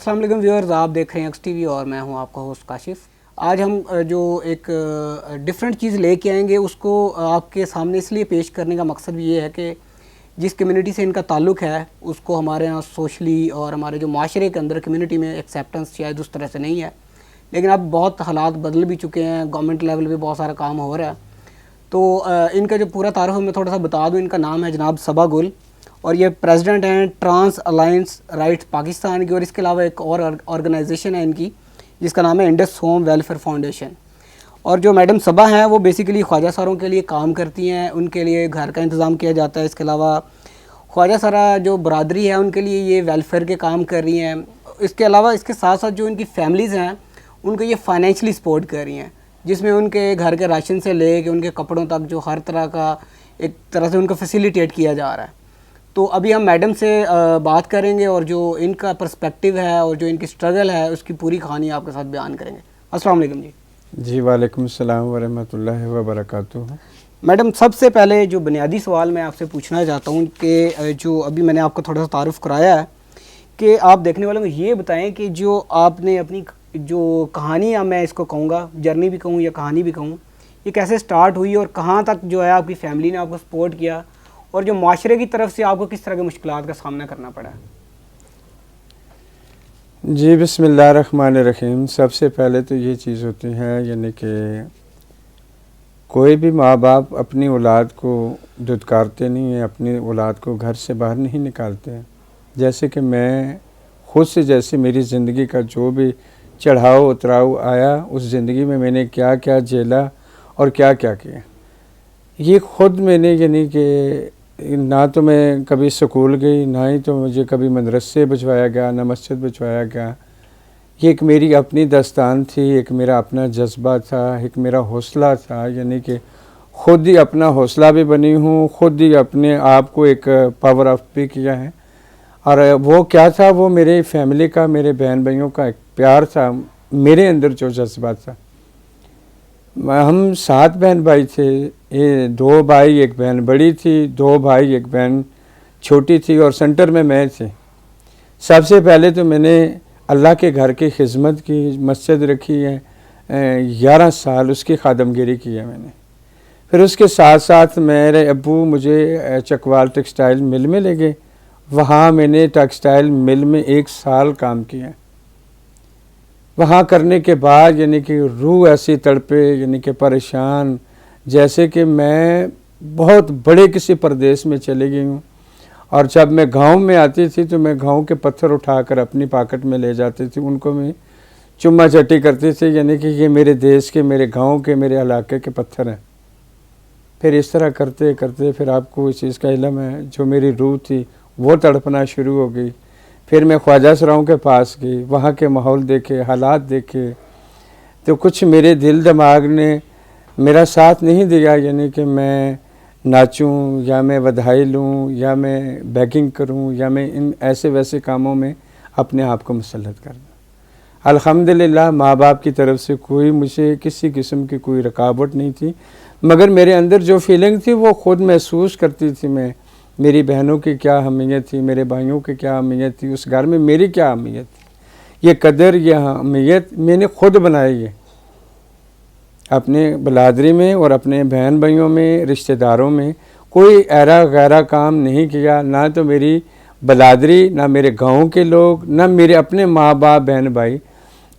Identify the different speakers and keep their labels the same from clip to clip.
Speaker 1: السلام علیکم ویورز، آپ دیکھ رہے ہیں ایکس ٹی وی اور میں ہوں آپ کا ہوسٹ کاشف۔ آج ہم جو ایک ڈیفرنٹ چیز لے کے آئیں گے اس کو آپ کے سامنے اس لیے پیش کرنے کا مقصد بھی یہ ہے کہ جس کمیونٹی سے ان کا تعلق ہے اس کو ہمارے یہاں سوشلی اور ہمارے جو معاشرے کے اندر کمیونٹی میں ایکسیپٹنس شاید اس طرح سے نہیں ہے، لیکن اب بہت حالات بدل بھی چکے ہیں، گورنمنٹ لیول پہ بہت سارا کام ہو رہا ہے۔ تو ان کا جو پورا تعارف میں تھوڑا سا بتا دوں، ان کا نام ہے جناب صبا گل اور یہ پریزیڈنٹ ہیں ٹرانس الائنس رائٹس پاکستان کی، اور اس کے علاوہ ایک اور آرگنائزیشن ہے ان کی جس کا نام ہے انڈس ہوم ویلفیئر فاؤنڈیشن۔ اور جو میڈم صبا ہیں وہ بیسیکلی خواجہ ساروں کے لیے کام کرتی ہیں، ان کے لیے گھر کا انتظام کیا جاتا ہے۔ اس کے علاوہ خواجہ سارا جو برادری ہے ان کے لیے یہ ویلفیئر کے کام کر رہی ہیں۔ اس کے علاوہ اس کے ساتھ ساتھ جو ان کی فیملیز ہیں ان کو یہ فائنینشلی سپورٹ کر رہی ہیں، جس میں ان کے گھر کے راشن سے لے کے ان کے کپڑوں تک جو ہر طرح کا ایک طرح سے ان کو فیسیلیٹیٹ کیا جا رہا ہے۔ تو ابھی ہم میڈم سے بات کریں گے اور جو ان کا پرسپیکٹیو ہے اور جو ان کی سٹرگل ہے اس کی پوری کہانی آپ کے ساتھ بیان کریں گے۔ السلام علیکم جی۔
Speaker 2: جی وعلیکم السلام ورحمۃ اللہ وبرکاتہ۔
Speaker 1: میڈم سب سے پہلے جو بنیادی سوال میں آپ سے پوچھنا چاہتا ہوں کہ جو ابھی میں نے آپ کو تھوڑا سا تعارف کرایا ہے کہ آپ دیکھنے والوں کو یہ بتائیں کہ جو آپ نے اپنی جو کہانی میں اس کو کہوں گا، جرنی بھی کہوں یا کہانی بھی کہوں، یہ کیسے سٹارٹ ہوئی اور کہاں تک جو ہے آپ کی فیملی نے آپ کو سپورٹ کیا اور جو معاشرے کی طرف سے آپ کو کس طرح کے مشکلات کا سامنا کرنا پڑا ہے؟
Speaker 2: جی بسم اللہ الرحمن الرحیم۔ سب سے پہلے تو یہ چیز ہوتی ہے یعنی کہ کوئی بھی ماں باپ اپنی اولاد کو دھتکارتے نہیں ہیں، اپنی اولاد کو گھر سے باہر نہیں نکالتے ہیں۔ جیسے کہ میں خود سے جیسے میری زندگی کا جو بھی چڑھاؤ اتراؤ آیا، اس زندگی میں نے کیا کیا جھیلا اور کیا کیا کیا، یہ خود میں نے یعنی کہ نہ تو میں کبھی سکول گئی، نہ ہی تو مجھے کبھی مدرسے بھجوایا گیا، نہ مسجد بھجوایا گیا۔ یہ ایک میری اپنی داستان تھی، ایک میرا اپنا جذبہ تھا، ایک میرا حوصلہ تھا، یعنی کہ خود ہی اپنا حوصلہ بھی بنی ہوں، خود ہی اپنے آپ کو ایک پاور آف بھی کیا ہے۔ اور وہ کیا تھا، وہ میرے فیملی کا، میرے بہن بھائیوں کا ایک پیار تھا، میرے اندر جو جذبہ تھا۔ ہم 7 بہن بھائی تھے، 2 بھائی 1 بہن بڑی تھی، 2 بھائی 1 بہن چھوٹی تھی، اور سینٹر میں تھے۔ سب سے پہلے تو میں نے اللہ کے گھر کی خدمت کی، مسجد رکھی ہے، 11 سال اس کی خادمگیری کی ہے میں نے۔ پھر اس کے ساتھ ساتھ میرے ابو مجھے چکوال ٹیکسٹائل مل میں لے گئے، وہاں میں نے ٹیکسٹائل مل میں 1 سال کام کیا۔ وہاں کرنے کے بعد یعنی کہ روح ایسی تڑپے، یعنی کہ پریشان، جیسے کہ میں بہت بڑے کسی پردیس میں چلے گئی ہوں۔ اور جب میں گاؤں میں آتی تھی تو میں گاؤں کے پتھر اٹھا کر اپنی پاکٹ میں لے جاتی تھی، ان کو میں چما چٹی کرتی تھی، یعنی کہ یہ میرے دیش کے، میرے گاؤں کے، میرے علاقے کے پتھر ہیں۔ پھر اس طرح کرتے کرتے پھر آپ کو اس چیز کا علم ہے، جو میری روح تھی وہ تڑپنا شروع ہو گئی۔ پھر میں خواجہ سراؤں کے پاس گئی، وہاں کے ماحول دیکھے، حالات دیکھے، تو کچھ میرے دل دماغ نے میرا ساتھ نہیں دیا، یعنی کہ میں ناچوں یا میں بدھائی لوں یا میں بیکنگ کروں یا میں ان ایسے ویسے کاموں میں اپنے آپ کو مسلط کر دوں۔ الحمدللہ ماں باپ کی طرف سے کوئی مجھے کسی قسم کی کوئی رکاوٹ نہیں تھی، مگر میرے اندر جو فیلنگ تھی وہ خود محسوس کرتی تھی میں، میری بہنوں کی کیا اہمیت تھی، میرے بھائیوں کی کیا اہمیت تھی، اس گھر میں میری کیا اہمیت تھی۔ یہ قدر، یہ اہمیت میں نے خود بنائی ہے اپنے بلادری میں اور اپنے بہن بھائیوں میں، رشتہ داروں میں۔ کوئی ایرا غیرہ کام نہیں کیا، نہ تو میری بلادری، نہ میرے گاؤں کے لوگ، نہ میرے اپنے ماں باپ بہن بھائی،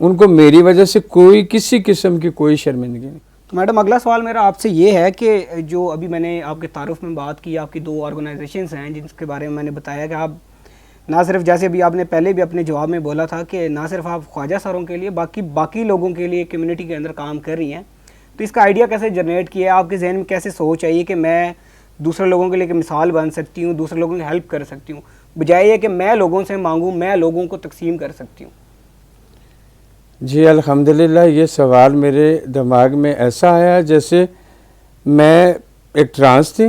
Speaker 2: ان کو میری وجہ سے کوئی کسی قسم کی کوئی شرمندگی نہیں۔
Speaker 1: تو میڈم اگلا سوال میرا آپ سے یہ ہے کہ جو ابھی میں نے آپ کے تعارف میں بات کی، آپ کی 2 آرگنائزیشنز ہیں جن کے بارے میں میں نے بتایا کہ آپ نہ صرف جیسے ابھی آپ نے پہلے بھی اپنے جواب میں بولا تھا کہ نہ صرف آپ خواجہ ساروں کے لیے باقی لوگوں کے لیے کمیونٹی کے اندر کام کر رہی ہیں، تو اس کا آئیڈیا کیسے جنریٹ کیا ہے؟ آپ کے ذہن میں کیسے سوچ آئی کہ میں دوسرے لوگوں کے لیے مثال بن سکتی ہوں، دوسرے لوگوں کی ہیلپ کر سکتی ہوں، بجائے یہ کہ میں لوگوں سے مانگوں، میں لوگوں کو تقسیم کر سکتی ہوں؟
Speaker 2: جی الحمدللہ یہ سوال میرے دماغ میں ایسا آیا جیسے میں ایک ٹرانس تھی،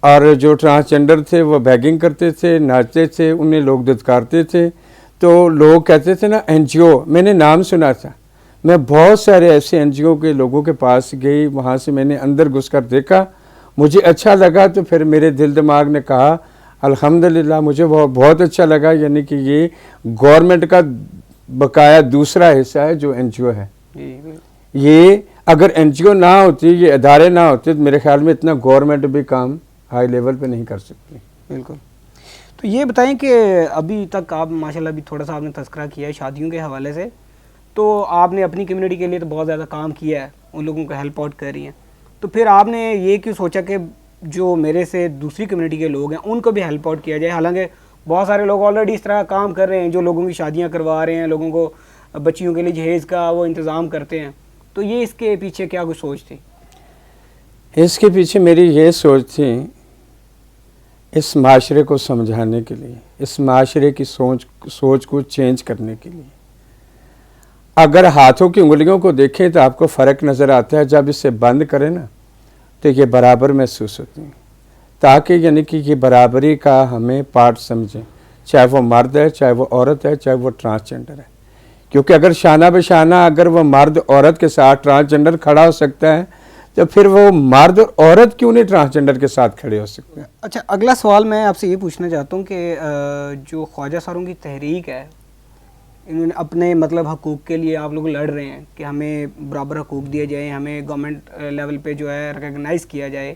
Speaker 2: اور جو ٹرانسجنڈر تھے وہ بیگنگ کرتے تھے، ناچتے تھے، انہیں لوگ دھتکارتے تھے، تو لوگ کہتے تھے نا NGO، میں نے نام سنا تھا، میں بہت سارے ایسے NGO کے لوگوں کے پاس گئی، وہاں سے میں نے اندر گھس کر دیکھا، مجھے اچھا لگا، تو پھر میرے دل دماغ نے کہا الحمدللہ مجھے بہت اچھا لگا، یعنی کہ یہ گورنمنٹ کا بقایا دوسرا حصہ ہے جو این جی او ہے. یہ اگر این جی او نہ ہوتی، یہ ادارے نہ ہوتے، تو میرے خیال میں اتنا گورنمنٹ بھی کام ہائی لیول پہ نہیں کر سکتی.
Speaker 1: بالکل. تو یہ بتائیں کہ ابھی تک آپ ماشاءاللہ ابھی تھوڑا سا آپ نے تذکرہ کیا ہے شادیوں کے حوالے سے، تو آپ نے اپنی کمیونٹی کے لیے تو بہت زیادہ کام کیا ہے، ان لوگوں کو ہیلپ آؤٹ کر رہی ہیں، تو پھر آپ نے یہ کیوں سوچا کہ جو میرے سے دوسری کمیونٹی کے لوگ ہیں ان کو بھی ہیلپ آؤٹ کیا جائے؟ حالانکہ بہت سارے لوگ آلریڈی اس طرح کام کر رہے ہیں جو لوگوں کی شادیاں کروا رہے ہیں، لوگوں کو بچیوں کے لیے جہیز کا وہ انتظام کرتے ہیں، تو یہ اس کے پیچھے کیا کوئی سوچ تھی؟
Speaker 2: اس کے پیچھے میری یہ سوچ تھی، اس معاشرے کو سمجھانے کے لیے، اس معاشرے کی سوچ کو چینج کرنے کے لیے. اگر ہاتھوں کی انگلیوں کو دیکھیں تو آپ کو فرق نظر آتا ہے، جب اسے بند کریں نا تو یہ برابر محسوس ہوتی ہیں، تاکہ یعنی کہ یہ برابری کا ہمیں پارٹ سمجھیں، چاہے وہ مرد ہے، چاہے وہ عورت ہے، چاہے وہ ٹرانسجنڈر ہے. کیونکہ اگر شانہ بشانہ اگر وہ مرد عورت کے ساتھ ٹرانسجنڈر کھڑا ہو سکتا ہے تو پھر وہ مرد اور عورت کیوں نہیں ٹرانسجنڈر کے ساتھ کھڑے ہو سکتے ہیں؟
Speaker 1: اچھا، اگلا سوال میں آپ سے یہ پوچھنا چاہتا ہوں کہ جو خواجہ ساروں کی تحریک ہے، انہوں نے اپنے مطلب حقوق کے لیے آپ لوگ لڑ رہے ہیں کہ ہمیں برابر حقوق دیے جائیں، ہمیں گورنمنٹ لیول پہ جو ہے ریکگنائز کیا جائے.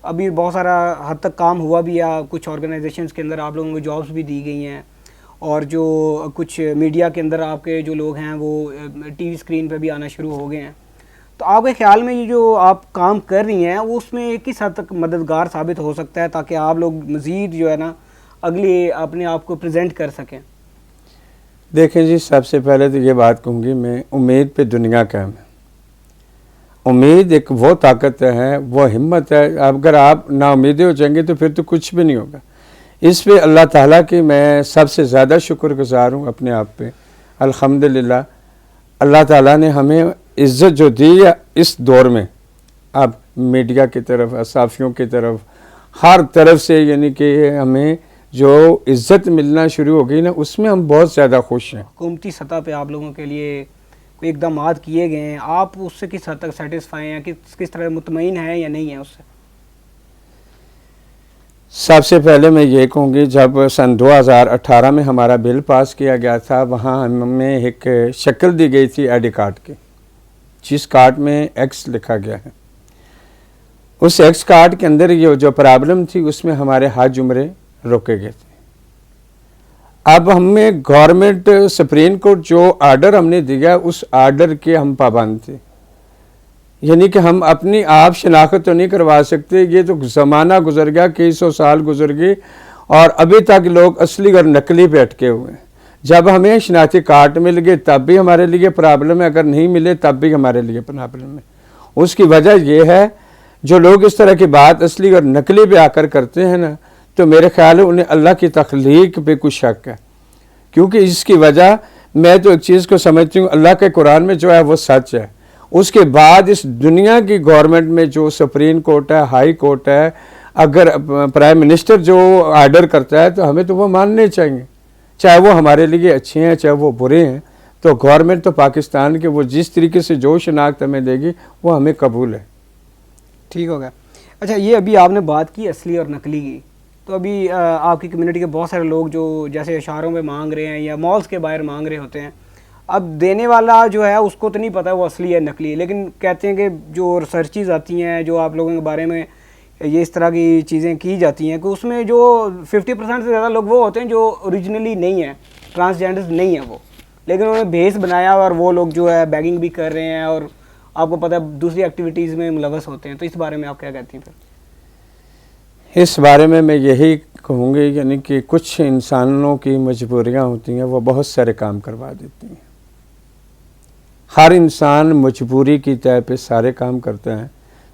Speaker 1: ابھی بہت سارا حد تک کام ہوا بھی ہے، کچھ آرگنائزیشنز کے اندر آپ لوگوں کو جابس بھی دی گئی ہیں، اور جو کچھ میڈیا کے اندر آپ کے جو لوگ ہیں وہ ٹی وی اسکرین پہ بھی آنا شروع ہو گئے ہیں. تو آپ کے خیال میں یہ جو آپ کام کر رہی ہیں وہ اس میں کس حد تک مددگار ثابت ہو سکتا ہے تاکہ آپ لوگ مزید جو ہے نا اگلی اپنے آپ کو پریزنٹ کر سکیں؟
Speaker 2: دیکھیں جی، سب سے پہلے تو یہ بات کہوں گی میں، امید پہ دنیا قائم ہے. امید ایک وہ طاقت ہے، وہ ہمت ہے. اگر آپ نا امیدیں ہو جائیں گے تو پھر تو کچھ بھی نہیں ہوگا. اس پہ اللہ تعالیٰ کی میں سب سے زیادہ شکر گزار ہوں اپنے آپ پہ. الحمدللہ اللہ تعالیٰ نے ہمیں عزت جو دی ہے اس دور میں، اب میڈیا کی طرف، صحافیوں کی طرف، ہر طرف سے یعنی کہ ہمیں جو عزت ملنا شروع ہو گئی نا، اس میں ہم بہت زیادہ خوش ہیں.
Speaker 1: حکومتی سطح پہ آپ لوگوں کے لیے کوئی اقدامات کیے گئے ہیں، آپ اس سے کس حد تک سیٹسفائی ہیں، کس طرح مطمئن ہیں یا نہیں ہیں اس سے؟
Speaker 2: سب سے پہلے میں یہ کہوں گی، جب سن 2018 میں ہمارا بل پاس کیا گیا تھا، وہاں ہمیں ایک شکل دی گئی تھی آئی ڈی کارڈ کی، جس کارڈ میں ایکس لکھا گیا ہے. اس ایکس کارڈ کے اندر یہ جو پرابلم تھی، اس میں ہمارے حج عمرے روکے گئے تھے. اب ہمیں گورنمنٹ سپریم کورٹ جو آرڈر ہم نے دیا، اس آرڈر کے ہم پابند تھے. یعنی کہ ہم اپنی آپ شناخت تو نہیں کروا سکتے، یہ تو زمانہ گزر گیا، کئی سو سال گزر گئے، اور ابھی تک لوگ اصلی اور نقلی پہ اٹکے ہوئے ہیں. جب ہمیں شناختی کارڈ مل گئے تب بھی ہمارے لیے پرابلم ہے، اگر نہیں ملے تب بھی ہمارے لیے پرابلم ہے. اس کی وجہ یہ ہے، جو لوگ اس طرح کی بات اصلی اور نقلی پہ آ کر کرتے ہیں نا، تو میرے خیال ہے انہیں اللہ کی تخلیق پہ کچھ شک ہے. کیونکہ اس کی وجہ، میں تو ایک چیز کو سمجھتی ہوں، اللہ کے قرآن میں جو ہے وہ سچ ہے. اس کے بعد اس دنیا کی گورنمنٹ میں جو سپریم کورٹ ہے، ہائی کورٹ ہے، اگر پرائم منسٹر جو آرڈر کرتا ہے تو ہمیں تو وہ ماننے چاہیے، چاہے وہ ہمارے لیے اچھے ہیں چاہے وہ برے ہیں. تو گورنمنٹ تو پاکستان کے وہ جس طریقے سے جو شناخت ہمیں دے گی وہ ہمیں قبول ہے.
Speaker 1: ٹھیک ہو گیا. اچھا، یہ ابھی آپ نے بات کی اصلی اور نقلی کی، تو ابھی آپ کی کمیونٹی کے بہت سارے لوگ جو جیسے اشاروں میں مانگ رہے ہیں یا مالز کے باہر مانگ رہے ہوتے ہیں، اب دینے والا جو ہے اس کو تو نہیں پتہ وہ اصلی ہے نقلی ہے، لیکن کہتے ہیں کہ جو ریسرچز آتی ہیں، جو آپ لوگوں کے بارے میں یہ اس طرح کی چیزیں کی جاتی ہیں کہ اس میں جو 50% سے زیادہ لوگ وہ ہوتے ہیں جو اوریجنلی نہیں ہیں، ٹرانسجینڈرز نہیں ہیں وہ، لیکن انہوں نے بھیس بنایا اور وہ لوگ جو ہے بیگنگ بھی کر رہے ہیں اور آپ کو پتہ ہے دوسری ایکٹیویٹیز میں ملوث ہوتے ہیں. تو اس بارے میں آپ کیا کہتی ہیں پھر؟
Speaker 2: اس بارے میں یہی کہوں گی، یعنی کہ کچھ انسانوں کی مجبوریاں ہوتی ہیں، وہ بہت سارے کام کروا دیتی ہیں. ہر انسان مجبوری کی طے پہ سارے کام کرتا ہے.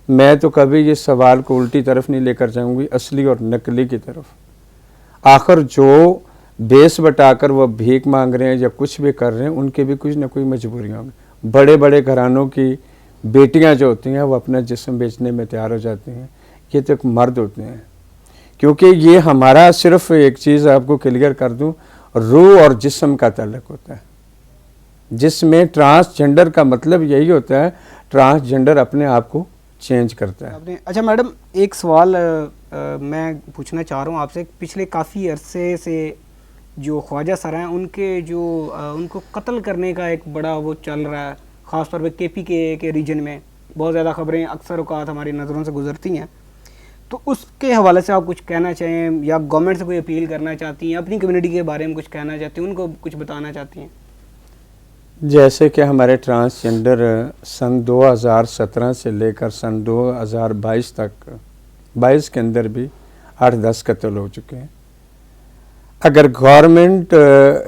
Speaker 2: میں تو کبھی یہ سوال کو الٹی طرف نہیں لے کر جاؤں گی، اصلی اور نقلی کی طرف. آخر جو بیس بٹا کر وہ بھیک مانگ رہے ہیں یا کچھ بھی کر رہے ہیں، ان کے بھی کچھ نہ کوئی مجبوریاں ہوں گی. بڑے بڑے گھرانوں کی بیٹیاں جو ہوتی ہیں وہ اپنا جسم بیچنے میں تیار ہو جاتی ہیں. یہ تو ایک مرد ہوتے ہیں. کیونکہ یہ ہمارا صرف ایک چیز آپ کو کلیئر کر دوں، روح اور جسم کا تعلق ہوتا ہے، جس میں ٹرانسجنڈر کا مطلب یہی ہوتا ہے، ٹرانسجنڈر اپنے آپ کو چینج کرتا ہے.
Speaker 1: اچھا میڈم، ایک سوال میں پوچھنا چاہ رہا ہوں آپ سے، پچھلے کافی عرصے سے جو خواجہ سر ہیں ان کے ان کو قتل کرنے کا ایک بڑا وہ چل رہا ہے، خاص طور پہ KPK کے ریجن میں بہت زیادہ خبریں اکثر اوقات ہماری نظروں سے گزرتی ہیں. تو اس کے حوالے سے آپ کچھ کہنا چاہیں یا گورنمنٹ سے کوئی اپیل کرنا چاہتی ہیں، اپنی کمیونٹی کے بارے میں کچھ کہنا چاہتی ہیں، ان کو کچھ بتانا چاہتی ہیں؟
Speaker 2: جیسے کہ ہمارے ٹرانسجنڈر سن 2017 سے لے کر سن 2022 تک 22 کے اندر بھی 8-10 قتل ہو چکے ہیں. اگر گورنمنٹ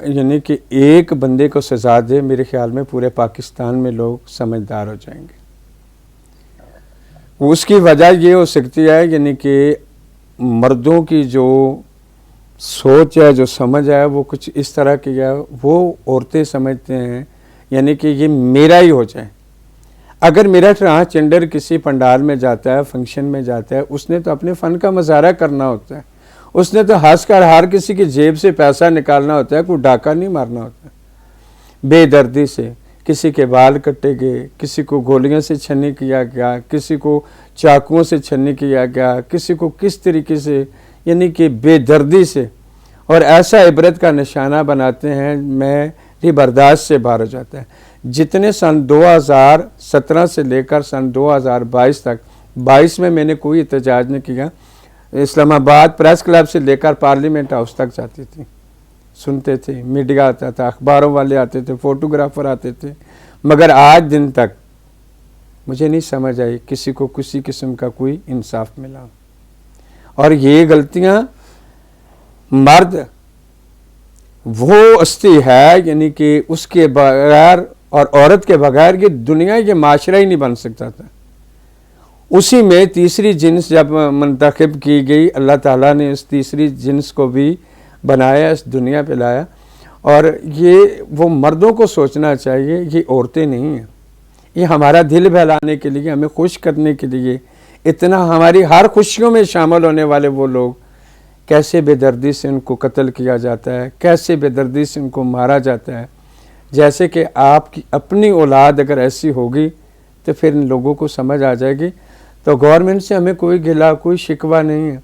Speaker 2: یعنی کہ ایک بندے کو سزا دے، میرے خیال میں پورے پاکستان میں لوگ سمجھدار ہو جائیں گے. اس کی وجہ یہ ہو سکتی ہے یعنی کہ مردوں کی جو سوچ ہے، جو سمجھ ہے، وہ کچھ اس طرح کی ہے. وہ عورتیں سمجھتے ہیں یعنی کہ یہ میرا ہی ہو جائے. اگر میرا ٹرانسجنڈر کسی پنڈال میں جاتا ہے، فنکشن میں جاتا ہے، اس نے تو اپنے فن کا مظاہرہ کرنا ہوتا ہے. اس نے تو ہنس کر ہر کسی کی جیب سے پیسہ نکالنا ہوتا ہے، کوئی ڈاکہ نہیں مارنا ہوتا. بے دردی سے کسی کے بال کٹے گئے، کسی کو گولیاں سے چھنی کیا گیا، کسی کو چاقوؤں سے چھنی کیا گیا، کسی کو کس طریقے سے یعنی کہ بے دردی سے، اور ایسا عبرت کا نشانہ بناتے ہیں، میری برداشت سے باہر ہو جاتا ہے. جتنے سن 2017 سے لے کر سن 2022 تک، 22 میں نے کوئی احتجاج نہیں کیا. اسلام آباد پریس کلب سے لے کر پارلیمنٹ ہاؤس تک جاتی تھی، سنتے تھے، میڈیا آتا تھا، اخباروں والے آتے تھے، فوٹوگرافر آتے تھے. مگر آج دن تک مجھے نہیں سمجھ آئی کسی کو کسی قسم کا کوئی انصاف ملا. اور یہ غلطیاں مرد وہ ہستی ہے یعنی کہ اس کے بغیر اور عورت کے بغیر یہ دنیا، یہ معاشرہ ہی نہیں بن سکتا تھا. اسی میں تیسری جنس جب منتخب کی گئی، اللہ تعالیٰ نے اس تیسری جنس کو بھی بنایا، اس دنیا پہ لایا. اور یہ وہ مردوں کو سوچنا چاہیے، یہ عورتیں نہیں ہیں. یہ ہمارا دل بہلانے کے لیے، ہمیں خوش کرنے کے لیے، اتنا ہماری ہر خوشیوں میں شامل ہونے والے وہ لوگ، کیسے بے دردی سے ان کو قتل کیا جاتا ہے، کیسے بے دردی سے ان کو مارا جاتا ہے. جیسے کہ آپ کی اپنی اولاد اگر ایسی ہوگی تو پھر ان لوگوں کو سمجھ آ جائے گی. تو گورنمنٹ سے ہمیں کوئی گلا، کوئی شکوہ نہیں ہے.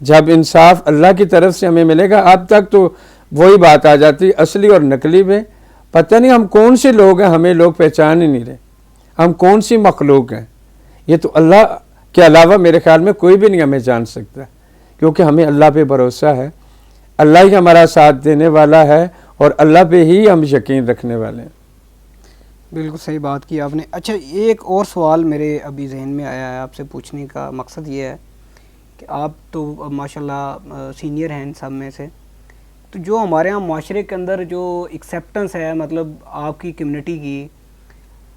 Speaker 2: جب انصاف اللہ کی طرف سے ہمیں ملے گا. اب تک تو وہی بات آ جاتی، اصلی اور نقلی میں پتہ نہیں ہم کون سے لوگ ہیں، ہمیں لوگ پہچان ہی نہیں رہے، ہم کون سی مخلوق ہیں. یہ تو اللہ کے علاوہ میرے خیال میں کوئی بھی نہیں ہمیں جان سکتا، کیونکہ ہمیں اللہ پہ بھروسہ ہے، اللہ ہی ہمارا ساتھ دینے والا ہے، اور اللہ پہ ہی ہم یقین رکھنے والے ہیں.
Speaker 1: بالکل صحیح بات کی آپ نے. اچھا، ایک اور سوال میرے ابھی ذہن میں آیا ہے، آپ سے پوچھنے کا مقصد یہ ہے کہ آپ تو ماشاءاللہ سینئر ہیں ان سب میں سے، تو جو ہمارے ہاں معاشرے کے اندر جو ایکسیپٹنس ہے، مطلب آپ کی کمیونٹی کی،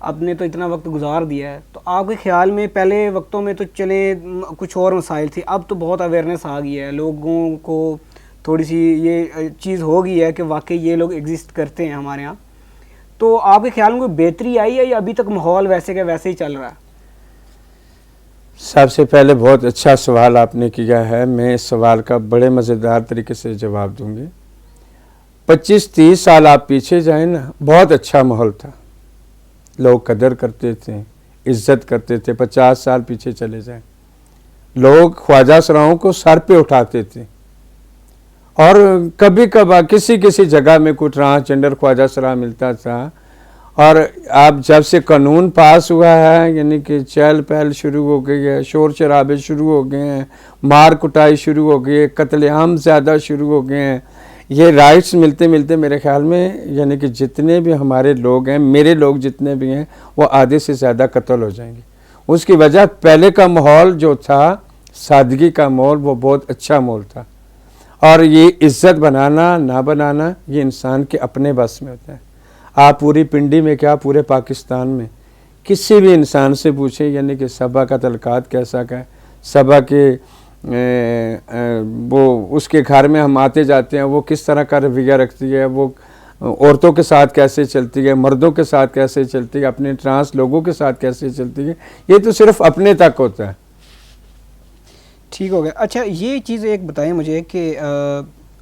Speaker 1: آپ نے تو اتنا وقت گزار دیا ہے، تو آپ کے خیال میں پہلے وقتوں میں تو چلیں کچھ اور مسائل تھی، اب تو بہت اویئرنیس آ گئی ہے، لوگوں کو تھوڑی سی یہ چیز ہو گئی ہے کہ واقعی یہ لوگ ایگزسٹ کرتے ہیں ہمارے ہاں. تو آپ کے خیال میں کوئی بہتری آئی ہے یا ابھی تک ماحول ویسے کا ویسے ہی چل رہا ہے؟
Speaker 2: سب سے پہلے بہت اچھا سوال آپ نے کیا ہے. میں اس سوال کا بڑے مزیدار طریقے سے جواب دوں گی. 25-30 سال آپ پیچھے جائیں نا، بہت اچھا ماحول تھا، لوگ قدر کرتے تھے، عزت کرتے تھے. 50 سال پیچھے چلے جائیں، لوگ خواجہ سراؤں کو سر پہ اٹھاتے تھے، اور کبھی کبھار کسی جگہ میں کوئی ٹرانسجنڈر خواجہ سرا ملتا تھا. اور اب جب سے قانون پاس ہوا ہے یعنی کہ چہل پہل شروع ہو گئی ہے، شور شرابے شروع ہو گئے ہیں، مار کٹائی شروع ہو گئی ہے، قتل عام زیادہ شروع ہو گئے ہیں. یہ رائٹس ملتے ملتے میرے خیال میں یعنی کہ جتنے بھی ہمارے لوگ ہیں، میرے لوگ جتنے بھی ہیں، وہ آدھے سے زیادہ قتل ہو جائیں گے. اس کی وجہ پہلے کا ماحول جو تھا، سادگی کا ماحول، وہ بہت اچھا ماحول تھا. اور یہ عزت بنانا نہ بنانا یہ انسان کے اپنے بس میں ہوتا ہے. آپ پوری پنڈی میں کیا پورے پاکستان میں کسی بھی انسان سے پوچھیں یعنی کہ صبا کا تعلقات کیسا کا ہے، صبا کے وہ اس کے گھر میں ہم آتے جاتے ہیں، وہ کس طرح کا رویہ رکھتی ہے، وہ عورتوں کے ساتھ کیسے چلتی ہے، مردوں کے ساتھ کیسے چلتی ہے، اپنے ٹرانس لوگوں کے ساتھ کیسے چلتی ہے. یہ تو صرف اپنے تک ہوتا ہے.
Speaker 1: ٹھیک ہو گیا. اچھا، یہ چیز ایک بتائیں مجھے کہ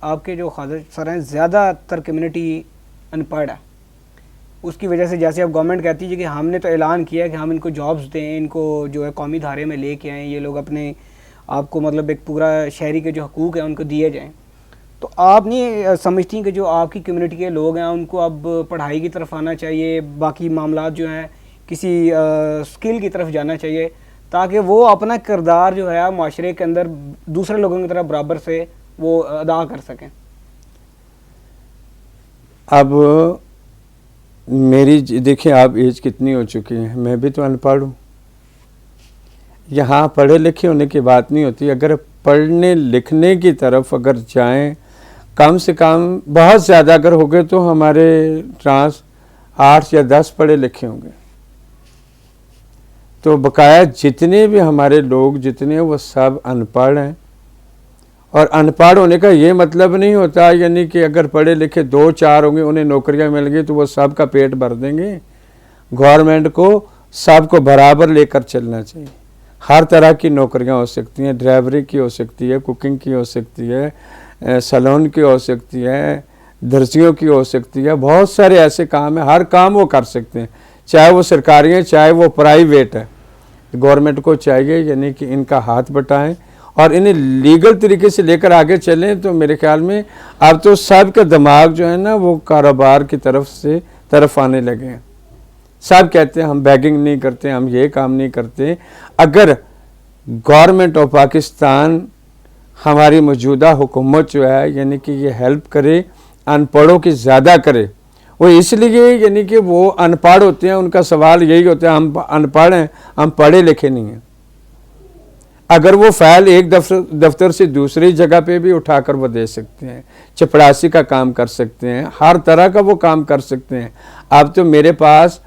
Speaker 1: آپ کے جو خواجہ سر ہیں، زیادہ تر کمیونٹی ان پڑھ ہے، اس کی وجہ سے جیسے اب گورنمنٹ کہتی ہے کہ ہم نے تو اعلان کیا ہے کہ ہم ان کو جابز دیں، ان کو جو ہے قومی دھارے میں لے کے آئیں، یہ لوگ اپنے آپ کو مطلب ایک پورا شہری کے جو حقوق ہیں ان کو دیے جائیں. تو آپ نہیں سمجھتی کہ جو آپ کی کمیونٹی کے لوگ ہیں ان کو اب پڑھائی کی طرف آنا چاہیے, باقی معاملات جو ہیں کسی اسکل کی طرف جانا چاہیے تاکہ وہ اپنا کردار جو ہے معاشرے کے اندر دوسرے لوگوں کی طرح برابر سے وہ ادا کر سکیں؟
Speaker 2: اب میری دیکھیں آپ ایج کتنی ہو چکی ہے, میں بھی تو ان پڑھ ہوں. یہاں پڑھے لکھے ہونے کی بات نہیں ہوتی, اگر پڑھنے لکھنے کی طرف اگر جائیں, کم سے کم بہت زیادہ اگر ہو گئے تو ہمارے ٹرانس 8 یا 10 پڑھے لکھے ہوں گے. تو بقایا جتنے بھی ہمارے لوگ جتنے وہ سب ان پڑھ ہیں. اور ان پڑھ ہونے کا یہ مطلب نہیں ہوتا یعنی کہ اگر پڑھے لکھے 2-4 ہوں گے انہیں نوکریاں مل گئی تو وہ سب کا پیٹ بھر دیں گے. گورنمنٹ کو سب کو برابر لے کر چلنا چاہیے. ہر طرح کی نوکریاں ہو سکتی ہیں, ڈرائیوری کی ہو سکتی ہے, کوکنگ کی ہو سکتی ہے, سیلون کی ہو سکتی ہے, درزیوں کی ہو سکتی ہے. بہت سارے ایسے کام ہیں, ہر کام وہ کر سکتے ہیں, چاہے وہ سرکاری ہیں چاہے وہ پرائیویٹ ہے. گورنمنٹ کو چاہیے یعنی کہ ان کا ہاتھ بٹائیں اور انہیں لیگل طریقے سے لے کر آگے چلیں. تو میرے خیال میں اب تو سب کا دماغ جو ہے نا وہ کاروبار کی طرف آنے لگے ہیں. سب کہتے ہیں ہم بیگنگ نہیں کرتے, ہم یہ کام نہیں کرتے. اگر گورنمنٹ آف پاکستان ہماری موجودہ حکومت جو ہے یعنی کہ یہ ہیلپ کرے, ان پڑھوں کی زیادہ کرے. وہ اس لیے یعنی کہ وہ ان پڑھ ہوتے ہیں, ان کا سوال یہی ہوتا ہے ہم ان پڑھ ہیں, ہم پڑھے لکھے نہیں ہیں. اگر وہ فائل ایک دفتر سے دوسری جگہ پہ بھی اٹھا کر وہ دے سکتے ہیں, چپڑاسی کا کام کر سکتے ہیں, ہر طرح کا وہ کام کر سکتے ہیں. اب تو میرے پاس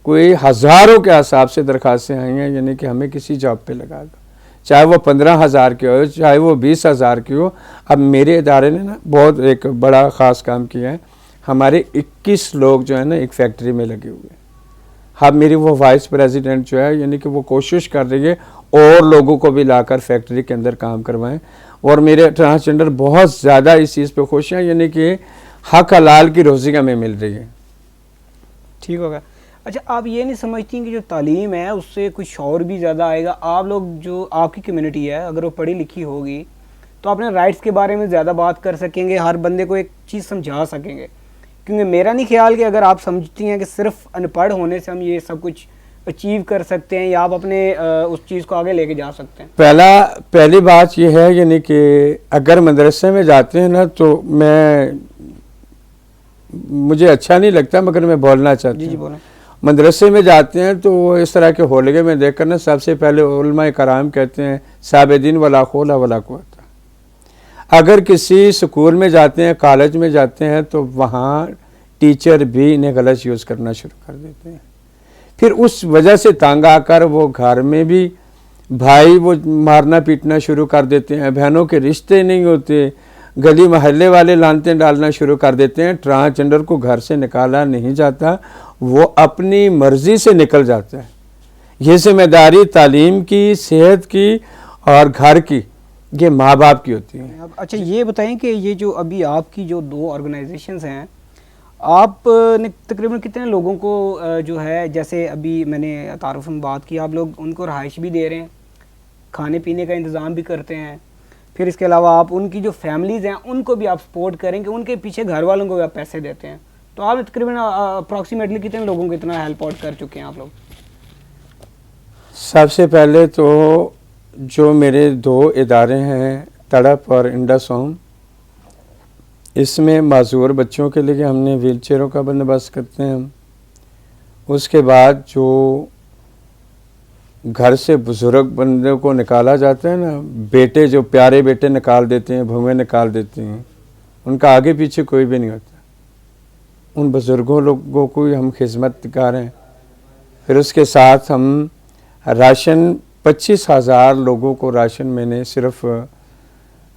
Speaker 2: کوئی ہزاروں کے حساب سے درخواستیں آئی ہیں یعنی کہ ہمیں کسی جاب پہ لگا دو, چاہے وہ 15,000 کی ہو چاہے وہ 20,000 کی ہو. اب میرے ادارے نے نا بہت ایک بڑا خاص کام کیا ہے. ہمارے 21 لوگ جو ہیں نا ایک فیکٹری میں لگے ہوئے ہیں. اب میری وہ وائس پریزیڈنٹ جو ہے یعنی کہ وہ کوشش کر رہی ہے اور لوگوں کو بھی لا کر فیکٹری کے اندر کام کروائیں. اور میرے ٹرانسجنڈر بہت زیادہ اس چیز پہ خوش ہیں یعنی کہ حق حلال کی روزی ہمیں مل رہی ہے.
Speaker 1: ٹھیک ہوگا. اچھا, آپ یہ نہیں سمجھتی کہ جو تعلیم ہے اس سے کچھ شعور بھی زیادہ آئے گا؟ آپ لوگ جو آپ کی کمیونٹی ہے اگر وہ پڑھی لکھی ہوگی تو اپنے رائٹس کے بارے میں زیادہ بات کر سکیں گے, ہر بندے کو ایک چیز سمجھا سکیں گے. کیونکہ میرا نہیں خیال کہ اگر آپ سمجھتی ہیں کہ صرف ان پڑھ ہونے سے ہم یہ سب کچھ اچیو کر سکتے ہیں یا آپ اپنے اس چیز کو آگے لے کے جا سکتے ہیں.
Speaker 2: پہلی بات یہ ہے یعنی کہ اگر مدرسے میں جاتے ہیں نا تو مجھے اچھا نہیں لگتا مگر میں بولنا چاہتا ہوں.
Speaker 1: جی بولیں.
Speaker 2: مدرسے میں جاتے ہیں تو وہ اس طرح کے ہولگے میں دیکھ کر نا سب سے پہلے علماء کرام کہتے ہیں صاحب دین ولا خولا ولا قوت. اگر کسی سکول میں جاتے ہیں کالج میں جاتے ہیں تو وہاں ٹیچر بھی انہیں غلط یوز کرنا شروع کر دیتے ہیں. پھر اس وجہ سے تانگ آ کر وہ گھر میں بھی بھائی وہ مارنا پیٹنا شروع کر دیتے ہیں, بہنوں کے رشتے نہیں ہوتے, گلی محلے والے لانتیں ڈالنا شروع کر دیتے ہیں. ٹرانسجنڈر کو گھر سے نکالا نہیں جاتا, وہ اپنی مرضی سے نکل جاتا ہے. یہ ذمہ داری تعلیم کی, صحت کی اور گھر کی یہ ماں باپ کی ہوتی ہیں.
Speaker 1: اچھا, یہ بتائیں کہ یہ جو ابھی آپ کی جو 2 آرگنائزیشنز ہیں آپ نے تقریباً کتنے لوگوں کو جو ہے, جیسے ابھی میں نے تعارف میں بات کی, آپ لوگ ان کو رہائش بھی دے رہے ہیں, کھانے پینے کا انتظام بھی کرتے ہیں, پھر اس کے علاوہ آپ ان کی جو فیملیز ہیں ان کو بھی آپ سپورٹ کریں کہ ان کے پیچھے گھر والوں کو بھی آپ پیسے دیتے ہیں. تو آپ تقریباً اپروکسیمیٹلی کتنے لوگوں کو اتنا ہیلپ آؤٹ کر چکے ہیں آپ لوگ؟
Speaker 2: سب سے پہلے تو جو میرے 2 ادارے ہیں تڑپ اور انڈس ہوم, اس میں معذور بچوں کے لیے ہم نے ویل چیئروں کا بندوبست کرتے ہیں. اس کے بعد جو گھر سے بزرگ بندوں کو نکالا جاتا ہے نا, بیٹے جو پیارے بیٹے نکال دیتے ہیں, بھویں نکال دیتے ہیں, ان کا آگے پیچھے کوئی بھی نہیں ہوتا, ان بزرگوں لوگوں کو ہم خدمت کر رہے ہیں. پھر اس کے ساتھ ہم راشن 25,000 لوگوں کو راشن میں نے صرف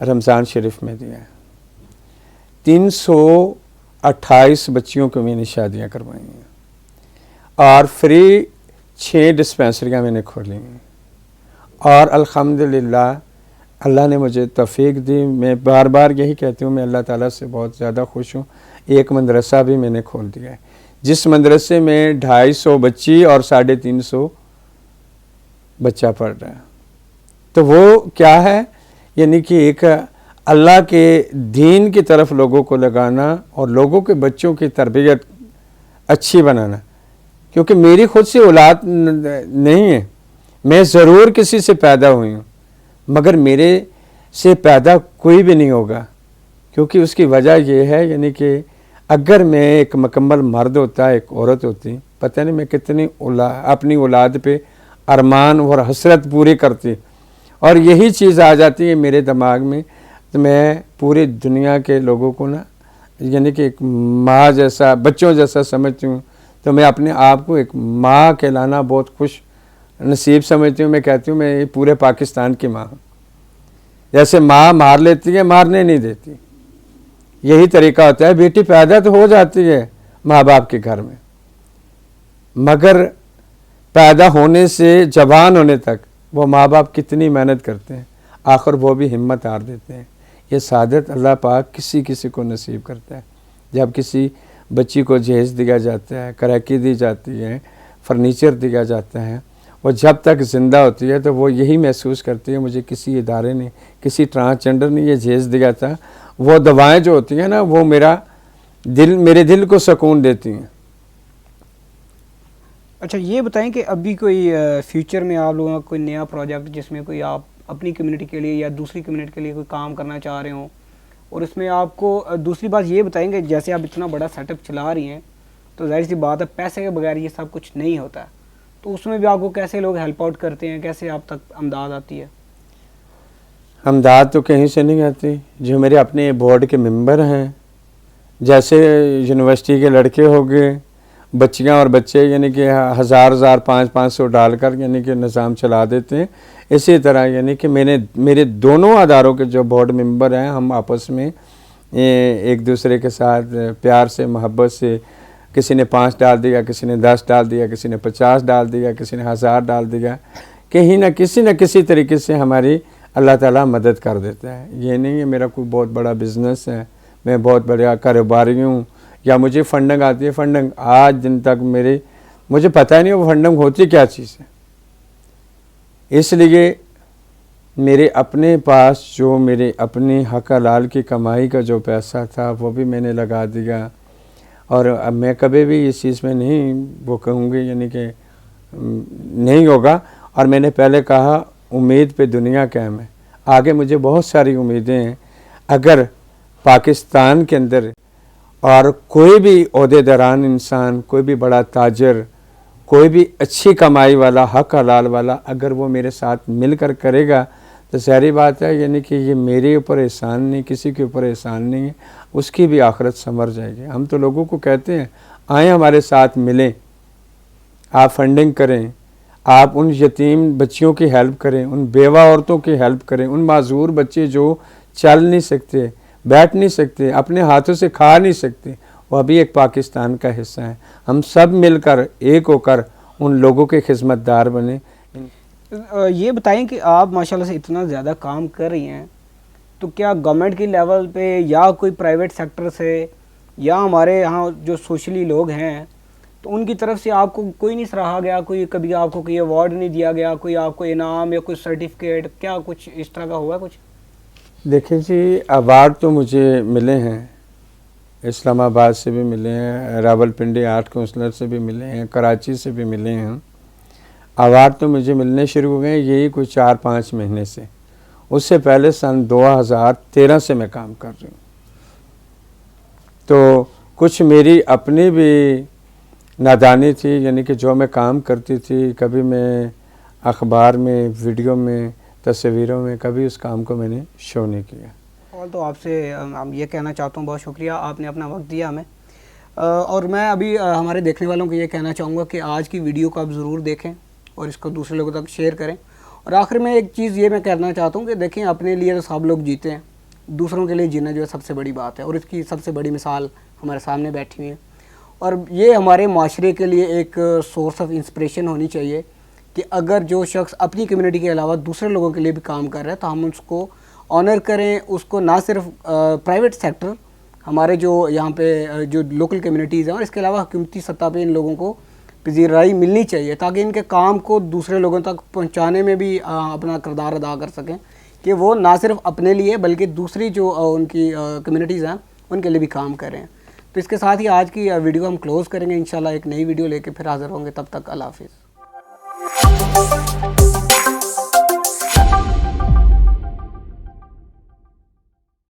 Speaker 2: رمضان شریف میں دیا ہے. 328 بچیوں کو میں نے شادیاں کروائی ہیں اور فری 6 ڈسپینسریاں میں نے کھولی ہیں. اور الحمدللہ اللہ نے مجھے توفیق دی. میں بار بار یہی کہتی ہوں میں اللہ تعالیٰ سے بہت زیادہ خوش ہوں. ایک مدرسہ بھی میں نے کھول دیا ہے جس مدرسے میں 250 بچی اور 350 بچہ پڑھ رہا ہے. تو وہ کیا ہے، یعنی کہ ایک اللہ کے دین کی طرف لوگوں کو لگانا اور لوگوں کے بچوں کی تربیت اچھی بنانا. کیونکہ میری خود سے اولاد نہیں ہے، میں ضرور کسی سے پیدا ہوئی ہوں، مگر میرے سے پیدا کوئی بھی نہیں ہوگا. کیونکہ اس کی وجہ یہ ہے، یعنی کہ اگر میں ایک مکمل مرد ہوتا، ایک عورت ہوتی، پتہ نہیں میں کتنی اپنی اولاد پہ ارمان اور حسرت پوری کرتی. اور یہی چیز آ جاتی ہے میرے دماغ میں، تو میں پوری دنیا کے لوگوں کو نا، یعنی کہ ایک ماں جیسا، بچوں جیسا سمجھتی ہوں. تو میں اپنے آپ کو ایک ماں کہلانا بہت خوش نصیب سمجھتی ہوں. میں کہتی ہوں میں پورے پاکستان کی ماں ہوں. جیسے ماں مار لیتی ہے، مارنے نہیں دیتی، یہی طریقہ ہوتا ہے. بیٹی پیدا تو ہو جاتی ہے ماں باپ کے گھر میں، مگر پیدا ہونے سے جوان ہونے تک وہ ماں باپ کتنی محنت کرتے ہیں، آخر وہ بھی ہمت ہار دیتے ہیں. یہ سعادت اللہ پاک کسی کسی کو نصیب کرتا ہے. جب کسی بچی کو جہیز دیا جاتا ہے، کریکی دی جاتی ہے، فرنیچر دیا جاتا ہے، وہ جب تک زندہ ہوتی ہے تو وہ یہی محسوس کرتی ہے مجھے کسی ادارے نے، کسی ٹرانسجنڈر نے یہ جہیز دیا تھا. وہ دوائیں جو ہوتی ہیں نا، وہ میرے دل کو سکون دیتی ہیں.
Speaker 1: اچھا یہ بتائیں کہ ابھی کوئی فیوچر میں آپ لوگوں کا کوئی نیا پروجیکٹ جس میں کوئی آپ اپنی کمیونٹی کے لیے یا دوسری کمیونٹی کے لیے کوئی کام کرنا چاہ رہے ہوں، اور اس میں آپ کو دوسری بات یہ بتائیں گے، جیسے آپ اتنا بڑا سیٹ اپ چلا رہی ہیں تو ظاہر سی بات ہے پیسے کے بغیر یہ سب کچھ نہیں ہوتا ہے، تو اس میں بھی آپ کو کیسے لوگ ہیلپ آؤٹ کرتے ہیں، کیسے آپ تک امداد آتی ہے؟
Speaker 2: امداد تو کہیں سے نہیں آتی. جو میرے اپنے بورڈ کے ممبر ہیں، جیسے یونیورسٹی کے لڑکے ہو گئے، بچیاں اور بچے، یعنی کہ 1000 500 ڈال کر یعنی کہ نظام چلا دیتے ہیں. اسی طرح یعنی کہ میرے دونوں اداروں کے جو بورڈ ممبر ہیں، ہم آپس میں ایک دوسرے کے ساتھ پیار سے، محبت سے، کسی نے 5 ڈال دیا، کسی نے 10 ڈال دیا، کسی نے 50 ڈال دیا، کسی نے 1000 ڈال دیا. کہیں نہ کسی طریقے سے ہماری اللہ تعالیٰ مدد کر دیتا ہے. یہ نہیں ہے میرا کوئی بہت بڑا بزنس ہے، میں بہت بڑا کاروباری ہوں یا مجھے فنڈنگ آتی ہے. فنڈنگ آج دن تک مجھے پتہ نہیں وہ فنڈنگ ہوتی کیا چیز ہے. اس لیے میرے اپنے پاس جو میرے اپنی حق حلال کی کمائی کا جو پیسہ تھا وہ بھی میں نے لگا دیا. اور اب میں کبھی بھی اس چیز میں نہیں وہ کہوں گی، یعنی کہ نہیں ہوگا. اور میں نے پہلے کہا امید پہ دنیا قائم ہے. آگے مجھے بہت ساری امیدیں ہیں. اگر پاکستان کے اندر اور کوئی بھی عہدیداران انسان، کوئی بھی بڑا تاجر، کوئی بھی اچھی کمائی والا، حق حلال والا، اگر وہ میرے ساتھ مل کر کرے گا تو ظاہری بات ہے، یعنی کہ یہ میرے اوپر احسان نہیں، کسی کے اوپر احسان نہیں ہے، اس کی بھی آخرت سنور جائے گی. ہم تو لوگوں کو کہتے ہیں آئیں ہمارے ساتھ ملیں، آپ فنڈنگ کریں، آپ ان یتیم بچیوں کی ہیلپ کریں، ان بیوہ عورتوں کی ہیلپ کریں، ان معذور بچے جو چل نہیں سکتے، بیٹھ نہیں سکتے، اپنے ہاتھوں سے کھا نہیں سکتے، وہ ابھی ایک پاکستان کا حصہ ہیں. ہم سب مل کر ایک ہو کر ان لوگوں کے خدمت دار بنیں.
Speaker 1: یہ بتائیں کہ آپ ماشاءاللہ سے اتنا زیادہ کام کر رہی ہیں، تو کیا گورنمنٹ کی لیول پہ یا کوئی پرائیویٹ سیکٹر سے یا ہمارے یہاں جو سوشلی لوگ ہیں تو ان کی طرف سے آپ کو کوئی نہیں سراہا گیا، کوئی کبھی آپ کو کوئی ایوارڈ نہیں دیا گیا، کوئی آپ کو انعام یا کوئی سرٹیفکیٹ، کیا کچھ اس طرح کا ہوا کچھ؟
Speaker 2: دیکھیں جی، ایوارڈ تو مجھے ملے ہیں، اسلام آباد سے بھی ملے ہیں، راول پنڈی آرٹ کونسلر سے بھی ملے ہیں، کراچی سے بھی ملے ہیں. ایوارڈ تو مجھے ملنے شروع ہو گئے یہی کوئی 4-5 مہینے سے. اس سے پہلے سن 2013 سے میں کام کر رہی ہوں. تو کچھ میری اپنی بھی نادانی تھی، یعنی کہ جو میں کام کرتی تھی، کبھی میں اخبار میں، ویڈیو میں، تصویروں میں، کبھی اس کام کو میں نے شو نہیں کیا.
Speaker 1: اور تو آپ سے یہ کہنا چاہتا ہوں بہت شکریہ، آپ نے اپنا وقت دیا ہمیں. اور میں ابھی ہمارے دیکھنے والوں کو یہ کہنا چاہوں گا کہ آج کی ویڈیو کو آپ ضرور دیکھیں اور اس کو دوسرے لوگوں تک شیئر کریں. اور آخر میں ایک چیز یہ میں کہنا چاہتا ہوں کہ دیکھیں، اپنے لیے تو سب لوگ جیتے ہیں، دوسروں کے لیے جینا جو ہے سب سے بڑی بات ہے، اور اس کی سب سے بڑی مثال ہمارے سامنے بیٹھی ہوئی ہے. اور یہ ہمارے معاشرے کے لیے ایک سورس آف انسپریشن ہونی چاہیے کہ اگر جو شخص اپنی کمیونٹی کے علاوہ دوسرے لوگوں کے لیے بھی کام کر رہا ہے تو ہم اس کو آنر کریں. اس کو نہ صرف پرائیویٹ سیکٹر، ہمارے جو یہاں پہ جو لوکل کمیونٹیز ہیں، اور اس کے علاوہ حکومتی سطح پہ ان لوگوں کو پذیرائی ملنی چاہیے تاکہ ان کے کام کو دوسرے لوگوں تک پہنچانے میں بھی اپنا کردار ادا کر سکیں کہ وہ نہ صرف اپنے لیے بلکہ دوسری جو ان کی کمیونٹیز ہیں ان کے لیے بھی کام کریں. تو اس کے ساتھ ہی آج کی ویڈیو ہم کلوز کریں گے. انشاءاللہ ایک نئی ویڈیو لے کے پھر حاضر ہوں گے. تب تک اللہ حافظ.